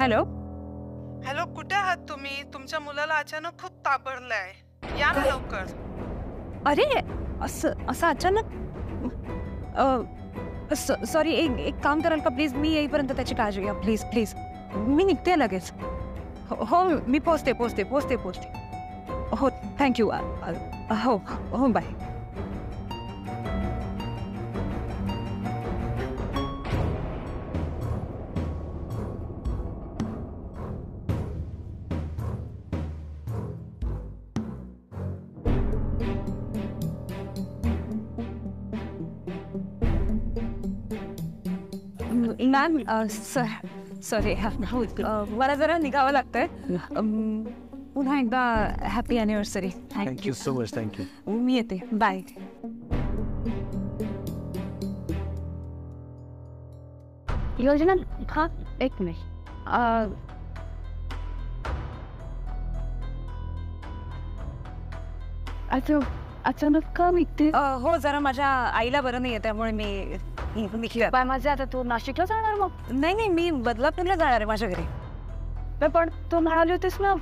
Hello hello, कुठे आहात तुम्ही? तुमच्या मुलाला अचानक खूप ताप भरलाय, या ना लवकर. अरे असं अचानक सॉरी, एक काम कराल का प्लीज? मी येईपर्यंत त्याची काळजी घ्या प्लीज प्लीज. मी निघते लगेच. हो मी पोचते. हो थँक्यू. हो हो बाय. मॅम सॉरी मला जरा निघावं लागतंय. पुन्हा एकदा happy anniversary. Thank you so much. Thank you. मी येते. बाय. योजना हा एक मिनिट. अचानक का निघते? हो जरा माझ्या आईला बरं नाही आहे त्यामुळे मी बाय माझे. आता तू नाशिकला जाणार मग? नाही मी बदलापूरला जाणार आहे माझ्या घरी. पण तू म्हणाली होतीस ना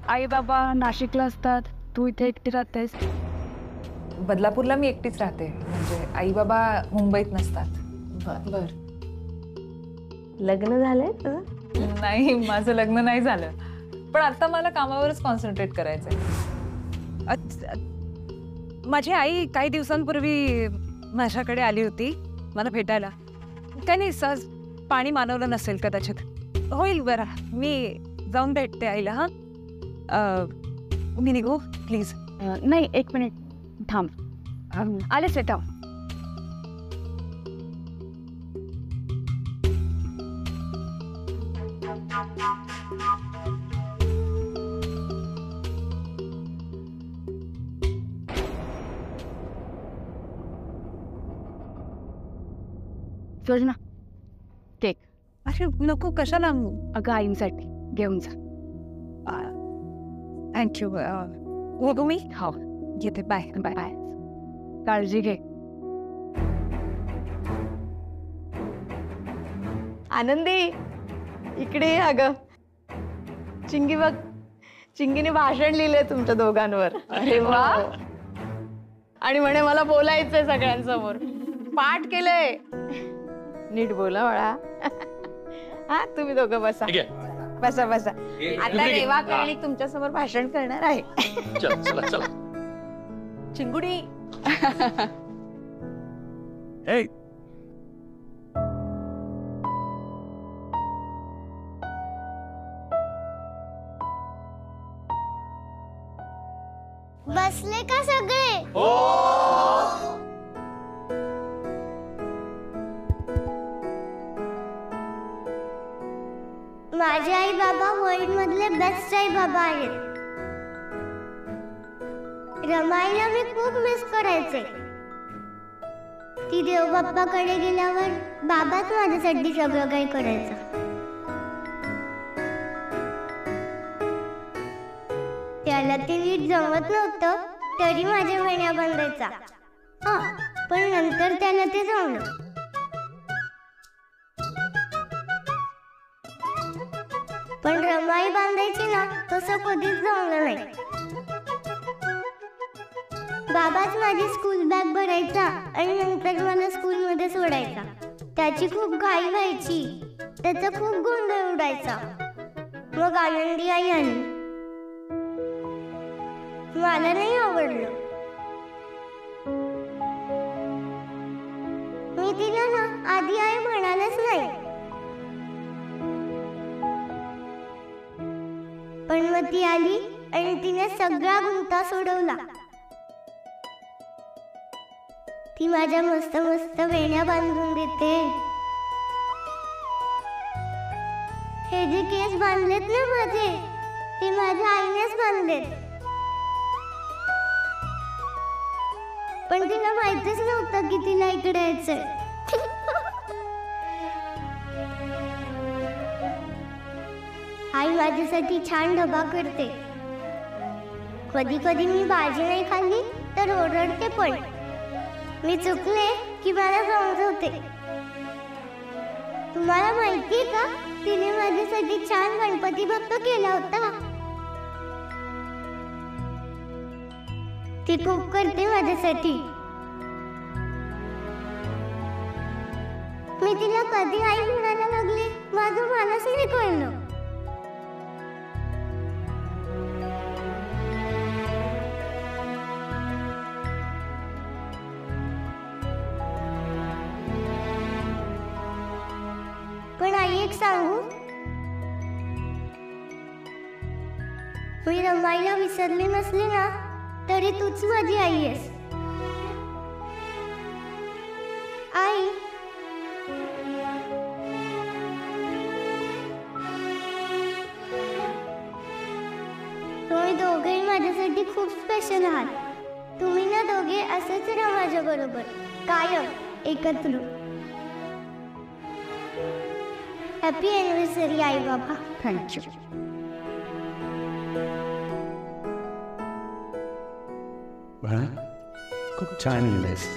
आई बाबा नाशिकला असतात, तू इथे एकटी राहतेस. बदलापूरला मी एकटीच राहते, म्हणजे आई बाबा मुंबईत नसतात. बर. लग्न झालंय तुझं? नाही माझं लग्न नाही झालं, पण आता मला कामावरच कॉन्सन्ट्रेट करायचंय. माझी आई काही दिवसांपूर्वी माझ्याकडे आली होती मला भेटायला. काही नाही, सहज पाणी मानवलं नसेल कदाचित. होईल बरं, मी जाऊन भेटते आईला. हां मी निघू प्लीज? नाही एक मिनिट थांब. आलेच आहे थांब. योजना केक. अरे नको, कशाला? अगं आईंसाठी घेऊन जा. थँक्यू. हो तुम्ही? हो येते. Bye bye bye. काळजी घे. आनंदी इकडे ये. अगं चिंगी बघ, चिंगीने भाषण लिहिलंय तुमच्या दोघांवर. अरे वा. आणि म्हणे मला बोलायचंय सगळ्यांसमोर. पाठ केलंय. नीट बोला बाळा. हा तुम्ही दोघं बसा बसा बसा. आता रेवा कर्णिक तुमच्या समोर भाषण करणार आहे. चला चिंगुडी. बसले का सगळे? हो. माझे आई बाबा वर्ल्ड मधले बेस्ट आई बाबा आहेत. रमाईला मी खूप मिस करायचे. ती देवबाप्पाकडे गेल्यावर बाबाच माझ्यासाठी सगळं काही करायचं. त्याला ते नीट जमत नव्हतं तरी माझ्या वेण्या बांधायचा. पण नंतर त्याला ते जमलं. पण रमाई बांधायची ना तसं कधीच जमलं नाही. बाबाच माझी स्कूल बॅग भरायचा आणि नंतर मला स्कूलमध्ये सोडायचा. त्याची खूप घाई व्हायची, त्याचा खूप गोंधळ उडायचा. मग आनंदी आई आली. मला नाही आवडलं. मी तिला ना आधी आई म्हणालच नाही. पण मग ती आली आणि तिने सगळा गुंता सोडवला. ती माझ्या मस्त मस्त वेण्या बांधून देते. हे जे केस बांधलेत ना माझे, ते माझ्या आईनेच बांधलेत. पण तिला माहितीच नव्हतं की तिला इकडे यायचंय. आई माझ्यासाठी छान डबा करते. कधी कधी मी भाजी नाही खाल्ली तर ओरडते. पण मी चुकले की मला समजवते. तुम्हाला माहितीये का तिने माझ्यासाठी छान गणपती बाप्पा केला होता. ती खूप करते माझ्यासाठी. मी तिला कधी आई म्हणायला लागली माझं मलाच नाही कळलं. पण आई एक सांगू, मी रमाईला विसरली नसली ना तरी तूच माझी आई आहेस. आई, तुम्ही दोघेही माझ्यासाठी खूप स्पेशल आहात. तुम्ही ना दोघे असेच राहा माझ्या बरोबर कायम एकत्र. हॅपी अॅनिव्हर्सरी आई बाबा. थँक्यू. बाळा खूप छान लिहिलंयस.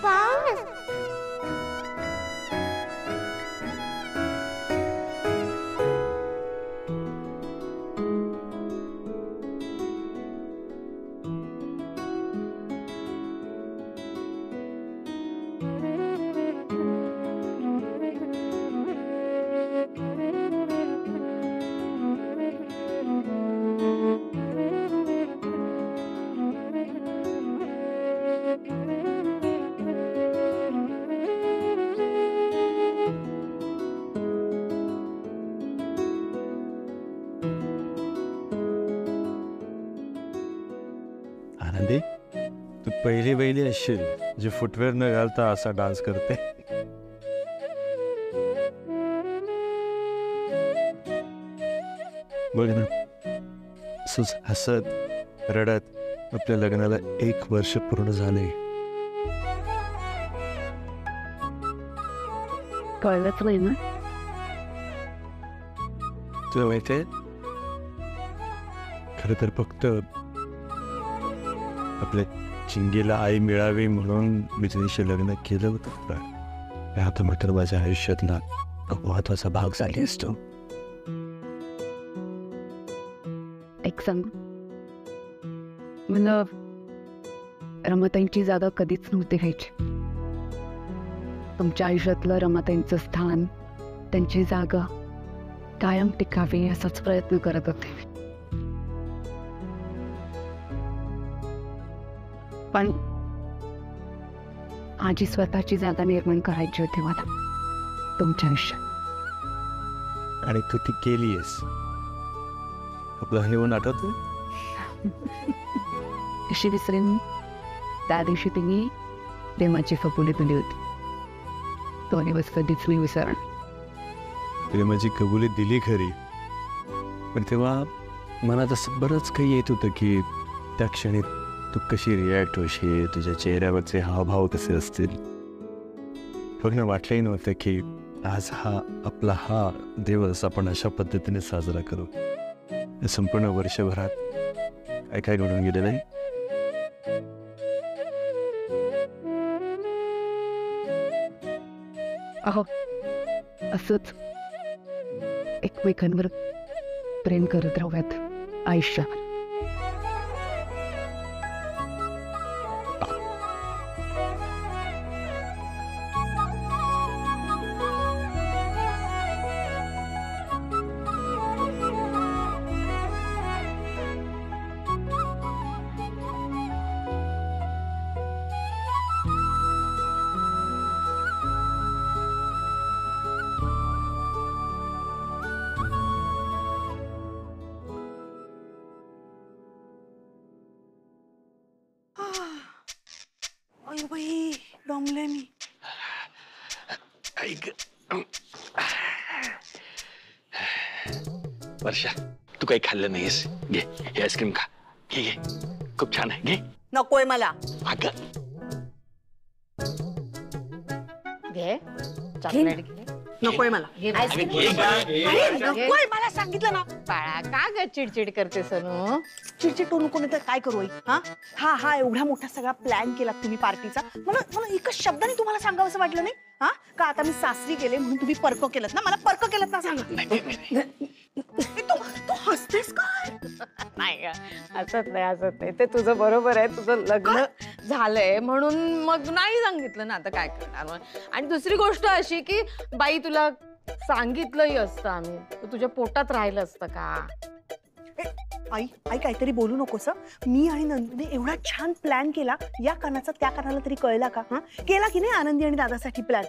पाहूनच आनंदी, तू पहिली असशील जे फुटवेअर न घालता असा डान्स करते. बघ ना, असंच हसत रडत आपल्या लग्नाला 1 वर्ष पूर्ण झाले. कळलंच नाही ना. तुला माहितीये, खरं तर फक्त आपल्या चिंगीला आई मिळावी म्हणून मी तिच्याशी लग्न केलं होतं. पण आता मात्र माझ्या आयुष्यातला खूप महत्वाचा भाग झाली असतो. एक सांग, मला रमाताईंची जागा कधीच नव्हती घ्यायची. तुमच्या आयुष्यातलं रमाताईंचं स्थान, त्यांची जागा कायम टिकावी असाच प्रयत्न करत होते. पण माझी स्वतःची जागा निर्माण करायची होती मला तुमच्या आयुष्यात. आणि तू ती केलीयस. आपलं हनीमून आठवतं? कशी विसरेन. त्या दिवशी तुम्ही प्रेमाची कबुली दिली होती. तो दिवस कधीच मी विसरण. प्रेमाची कबुली दिली खरी, पण तेव्हा मनात असं बरंच काही येत होतं की त्या क्षणी तू कशी रिॲक्ट होशील, तुझ्या चेहऱ्यावरचे हावभाव कसे असतील. बघ ना, वाटलंही नव्हतं की आज हा दिवस आपण अशा पद्धतीने साजरा करू. संपूर्ण वर्षभरात काय काय घडून गेलेलं आहे. अहो, असंच एकमेकांवर प्रेम करत राहूयात आयुष्यात. अय बाई, दमले मी. वर्षा, तू काही खाल्लं नाहीस. घे हे आईस्क्रीम खा. घे घे, खूप छान आहे. घे. नकोय मला. अगं घे चॉकलेट घे. नकोय मला नकोय मला सांगितलं ना. बाळा का ग चिडचिड करते सनू? चिडचिड करू नको, तर काय करू आई? हा एवढा मोठा सगळा प्लॅन केला तुम्ही पार्टीचा, मला एकच शब्दाने तुम्हाला सांगावं असं वाटलं नाही? का आता मी सासरी गेले म्हणून तुम्ही पर्क केलं ना? मला पर्क केलं ना सांगा. तू हसतेस काय? नाही ग, हसत नाही. ते तुझं बरोबर आहे, तुझं लग्न झालंय म्हणून मग नाही सांगितलं ना. आता काय करणार मग? आणि दुसरी गोष्ट अशी की बाई तुला सांगितलंही असतं आम्ही, तुझ्या पोटात राहिलं असतं का? आई काहीतरी बोलू नकोस. मी आणि नंदूने एवढा छान प्लॅन केला, या कानाचा त्या कानाला तरी कळला का? केला की नाही आनंदी आणि दादासाठी प्लॅन?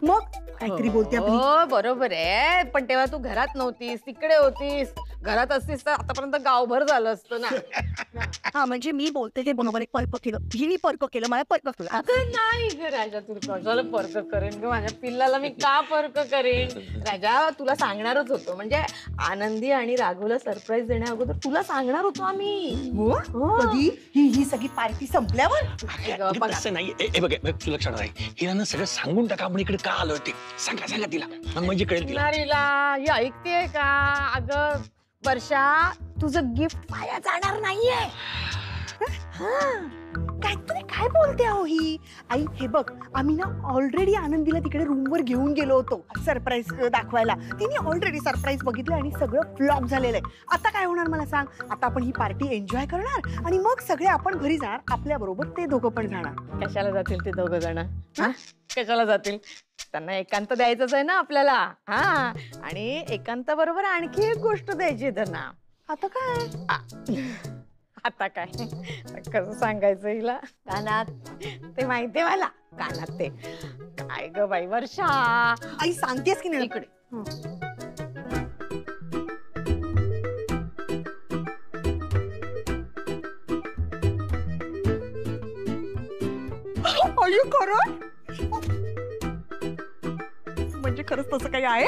मग काहीतरी बोलते आपली. हो बरोबर आहे, पण तेव्हा तू घरात नव्हतीस, तिकडे होतीस. घरात असतीस तर आतापर्यंत गावभर झालं असतं ना. म्हणजे मी बोलते ते बरोबर आहे. पर्क केलं, हिने पर्क केलं, मला पर्क केलं. अगं नाही ग राजा, तू कशाला पर्क करेन ग? माझ्या पिल्लाला मी का पर्क करेन? राजा तुला सांगणारच होतो, म्हणजे आनंदी आणि राघवला सरप्राईज देण्या अगोदर तुला सांगणार होतो आम्ही. कधी? ही सगळी पार्टी संपल्यावर? तसं नाही. तू लक्षात राही, हिला ना सगळं सांगून टाका आपण इकडे का आलोय ते. सांगा तिला, म्हणजे कळेल तिला. ही ऐकतेय का? अगं वर्षा, तुझं गिफ्ट वाया जाणार नाहीये. काय बोलते अहो ही? आई हे बघ, आम्ही ना ऑलरेडी आनंदीला तिकडे रूमवर घेऊन गेलो होतो सरप्राईज दाखवायला. तिने ऑलरेडी सरप्राईज बघितलं आणि सगळं फ्लॉप झालेलं आहे. आता काय होणार मला सांग? आता आपण ही पार्टी एन्जॉय करणार आणि मग सगळे आपण घरी जाणार, आपल्या बरोबर ते दोघं पण जाणार. कशाला जातील ते दोघं जण? कशाला जातील? त्यांना एकांत द्यायचंच आहे ना आपल्याला. आणि एकांत बरोबर आणखी एक गोष्ट द्यायची त्यांना. आता काय कसं सांगायचं हिला? कानात ते माहितीये मला, कानात ते. काय ग बाई वर्षा, आई सांगतेस की नाही? इकडे खरं? म्हणजे खरंच तसं काही आहे?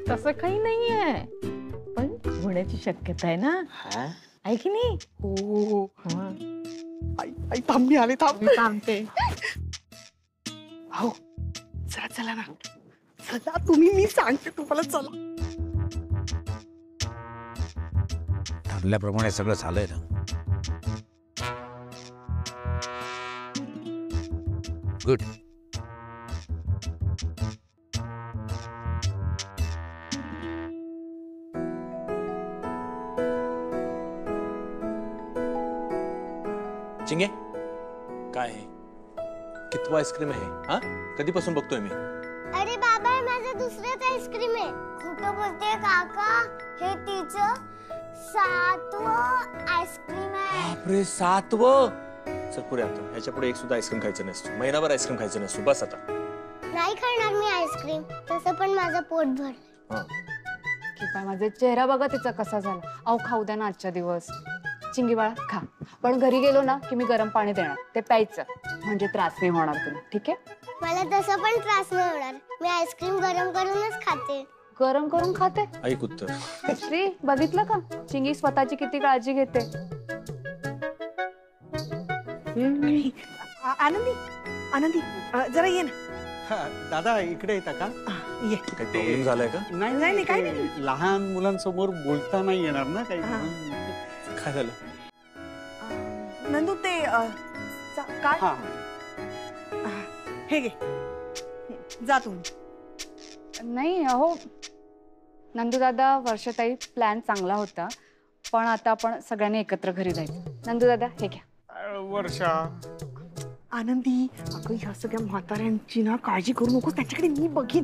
तसं काही नाहीये, पण होण्याची शक्यता आहे ना. आहे की नाही? हो. आई थांब, मी आले. थांबते. हो चला ना, चला तुम्ही, मी सांगते तुम्हाला. चला. ठरल्याप्रमाणे सगळं झालंय ना. गुड. चिंगे, काय आहे? कितवा आईस्क्रीम आहे? कधीपासून बघतोय मी? अरे बाबा, माझा दुसराच आईस्क्रीम आहे. खोटं बोलते काका, हे तिचं 7वं आईस्क्रीम आहे. बापरे, 7वं? चल पुढे आता, ह्याच्या पुढे एक सुद्धा आईस्क्रीम खायचं नसतो. महिनाभर आईस्क्रीम खायचं नसतो. बस आता. नाही खाणार मी आईस्क्रीम, तसं पण माझं पोट भरलं. माझा चेहरा बघा तिचा कसा झाला. अहो खाऊ द्या ना आजच्या दिवस. चिंगी बाळा खा, पण घरी गेलो ना की मी गरम पाणी देणार, ते प्यायचं, म्हणजे त्रास नाही होणार तुला. ठीक आहे? मला तसं पण त्रास नाही होणार. मी आईस्क्रीम गरम करूनच खाते. गरम करून खाते? ऐक उत्तर. श्री, बघितलं का चिंगी स्वतःची किती काळजी घेते. आनंदी जरा ये ना. दादा इकडे येता का? ये. काही प्रॉब्लेम झालाय का? नाही काही नाही. लहान मुलांसमोर बोलता नाही येणार ना काही. काय झालं? नंदू ते काय? हे घे, जा तुम्ही. नाही अहो नंदू दादा, वर्षाताई, प्लॅन चांगला होता, पण आता आपण सगळ्यांनी एकत्र घरी जायचं. नंदू दादा हे घ्या. वर्षा. आनंदी, अगं ह्या सगळ्या म्हाताऱ्यांची ना काळजी करू नकोस, त्याच्याकडे मी बघीन.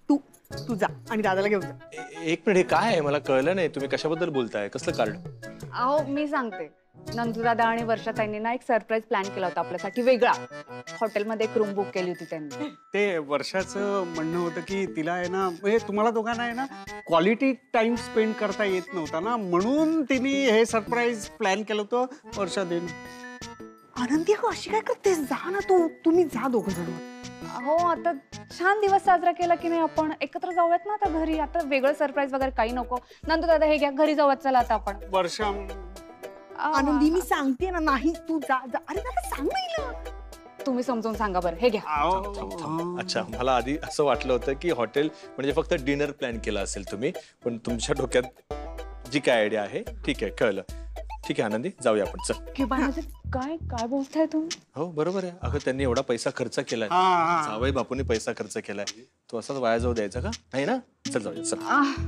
तू जा आणि दादाला घेऊन जा. एक मिनिट, हे काय आहे? मला कळलं नाही. तुम्ही कशाबद्दल बोलताय? कसलं कार्ड? अहो मी सांगते. नंदू दादा आणि वर्षाताईंनी ना एक सरप्राईज प्लॅन केला होता आपल्यासाठी वेगळा. हॉटेलमध्ये एक रूम बुक केली होती त्यांनी. ते वर्षाचं म्हणणं होतं की तिला आहे ना, म्हणजे तुम्हाला दोघांना आहे ना क्वालिटी टाइम स्पेंड करता येत नव्हता ना, म्हणून तिने हे सरप्राईज प्लॅन केलं होतं. वर्षा देन. आनंदी अगं अशी काय करतेस? जा ना तुम्ही जा दोघं जण. हो आता छान दिवस साजरा केला की नाही आपण, एकत्र जाऊयात ना आता घरी. आता वेगळं सरप्राईज वगैरे काही नको. नंदू दादा हे घ्या, घरी जाऊयात चला आता आपण. वर्षा. आनंदी मी सांगते ना, नाही तू जा. अरे दादा सांग ना. तुम्ही समजून सांगा बरं. हे घ्या. अच्छा, मला आधी असं वाटलं होतं की हॉटेल म्हणजे फक्त डिनर प्लॅन केला असेल तुम्ही, पण तुमच्या डोक्यात जी काय आयडिया आहे ठीक आहे, कळलं. ठीक आहे आनंदी, जाऊया आपण, चल. काय काय बोलताय तुम्ही? हो बरोबर आहे. अगं त्यांनी एवढा पैसा खर्च केलाय, जावई बापूंनी पैसा खर्च केलाय, तो असाच वाया जाऊ द्यायचा का? नाही ना. चल जाऊया, चल.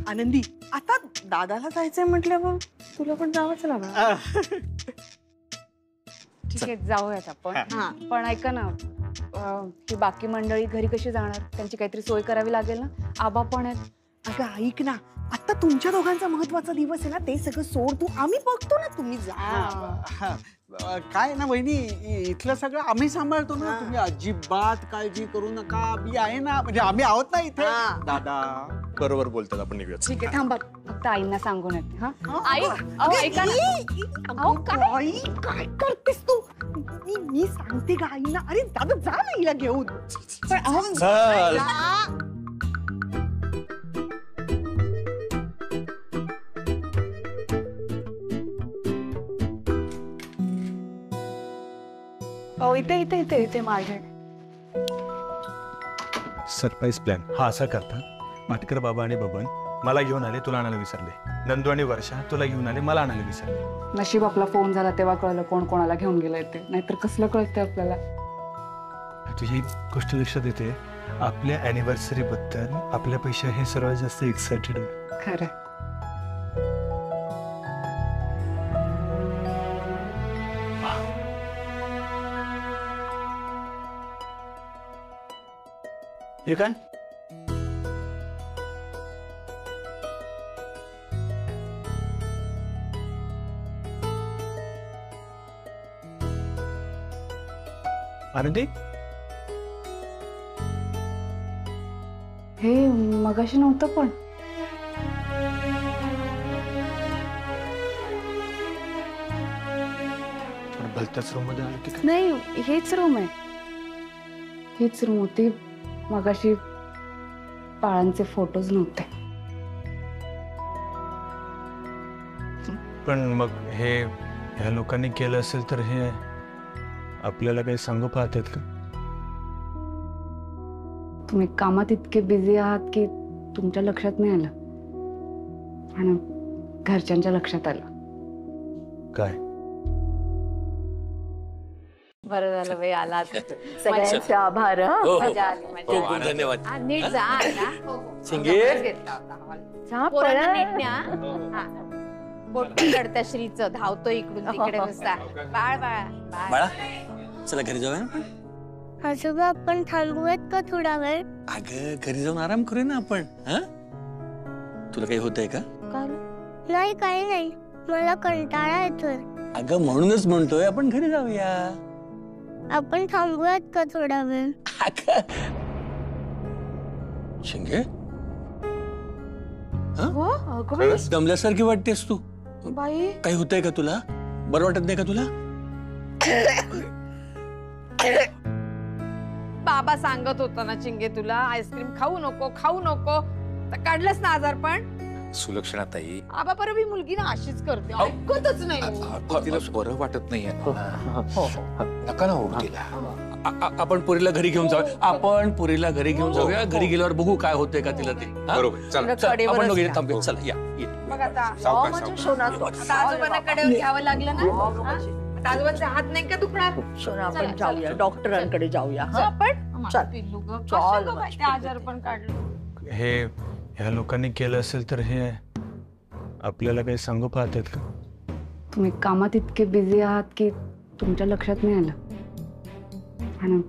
आनंदी, आता दादाला जायचंय म्हटल्यावर तुला पण जावंच लागणार. ठीक आहे, जाऊयात आपण. पण ऐका ना, ही बाकी मंडळी घरी कशी जाणार? त्यांची काहीतरी सोय करावी लागेल ना. आबा पण आहेत. अगं ऐक ना, आता तुमच्या दोघांचा महत्वाचा दिवस आहे ना, ते सगळं सोड तू, आम्ही बघतो ना, तुम्ही जा. काय ना वहिनी, इथलं सगळं आम्ही सांभाळतो ना, तुम्ही अजिबात काळजी करू नका. मी आहे ना, म्हणजे आम्ही आहोत ना इथे. दादा बरोबर बोलतात, आपण निघूया. ठीक आहे, थांबा, फक्त आईंना सांगून येते. हा आई, ऐका ना. आई, काय करतेस तू? मी सांगते का आईना? अरे दादा, जा ना हिला घेऊन. चल. इथे इथे इथे इथे माझ्या सरप्राईज प्लॅन हा असा करता. माटकर बाबा आणि बबन मला घेऊन आले, तुला आणायला विसरले. नंदू आणि वर्षा तुला घेऊन आले, मला आणायला विसरले. नशीब आपला फोन झाला तेव्हा कळलं कोण कोणाला घेऊन गेलंय ते, नाहीतर कसलं कळतंय आपल्याला. तुझी गोष्ट लक्षात येते, आपल्या अॅनिव्हर्सरी बद्दल आपल्यापेक्षा हे सर्वात जास्त एक्साइटेड आहे. खरं. हे काय? आनंदी, हे मगाशी नव्हतं पण. भलत्याच रूम मध्ये आलो की काय? नाही, हेच रूम आहे. हीच रूम होती. मगाशी बाळांचे फोटोज नव्हते. पण मग हे ह्या लोकांनी केलं असेल तर हे आपल्याला काही सांगू पाहतात का? तुम्ही कामात इतके बिझी आहात की तुमच्या लक्षात नाही आलं, आणि घरच्यांच्या लक्षात आलं. काय? बरं झालं बाई, आला. सगळ्यांचे आभार. धन्यवाद. नीट जा. शिंगे, बोट चढत्या श्रीचं धावतो इकडून तिकडे नुसता. बाळ बाळा बाळा, चला घरी जाऊया आपण. आजोबा, आपण थांबूयात का थोडा वेळ? अगं घरी जाऊन आराम करूया ना आपण. तुला काही होतंय का? नाही, काही नाही, मला कंटाळा येतोय. अगं म्हणूनच म्हणतोय आपण घरी जाऊया. आपण थांबूयात का थोडा वेळ? शिंगे, दमल्यासारखी वाटतेस तू. बाई, काही होतंय का तुला? बरं वाटत नाही का तुला? बाबा सांगत होता ना चिंगे तुला, आईस्क्रीम खाऊ नको खाऊ नको, तर काढलंच ना आजार. पण सुलक्षणाताई, आबा परत ही मुलगी ना अशीच करते, ऐकतच नाही. तिला बरं वाटत नाहीये. नका ना ओढू तिला. आपण पुरीला घरी घेऊन जाऊया. आपण पुरीला घरी घेऊन जाऊया. घरी गेल्यावर बघू काय होतंय का तिला ते. बरोबर, चल. आपण दोघे थांबूया. चला या. बघ आता आजोबांना कडेवर घ्यावं लागलं ना. आजोबांचा हात नाही का दुखणार? आपण जाऊया, डॉक्टरांकडे जाऊया. आपण आजार पण काढलं. हे ह्या लोकांनी केलं असेल तर हे आपल्याला काही सांगू पाहतात का? तुम्ही कामात इतके बिझी आहात की तुमच्या लक्षात नाही आलं, आणि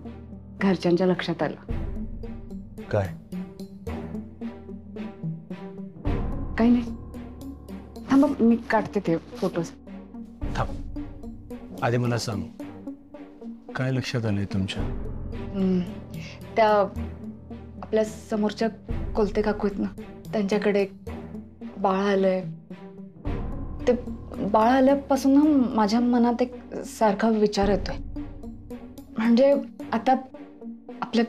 घरच्यांच्या लक्षात आलं. काय? काही नाही, थांबा, मी काढते ते फोटोज. थांब, आधी मला सांग, काय लक्षात आलंय तुमच्या? त्या आपल्या समोरच्या कोलते काकू आहेत ना, त्यांच्याकडे बाळ आलंय. ते बाळ आल्यापासून ना माझ्या मनात एक सारखा विचार येतोय. म्हणजे आता आपल्या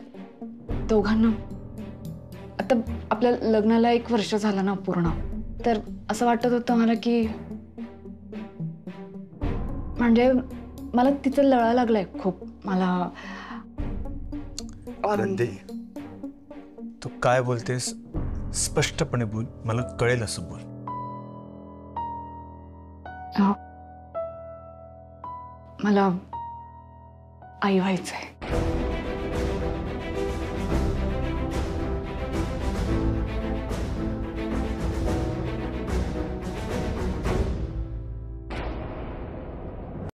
दोघांना, आता आपल्या लग्नाला 1 वर्ष झालं ना पूर्ण, तर असं वाटत होतं मला की म्हणजे मला तिचं लळा लागलाय खूप. मला आनंदी तू काय बोलतेस स्पष्टपणे बोल, मला कळेल असं बोल. मला आई व्हायचंय.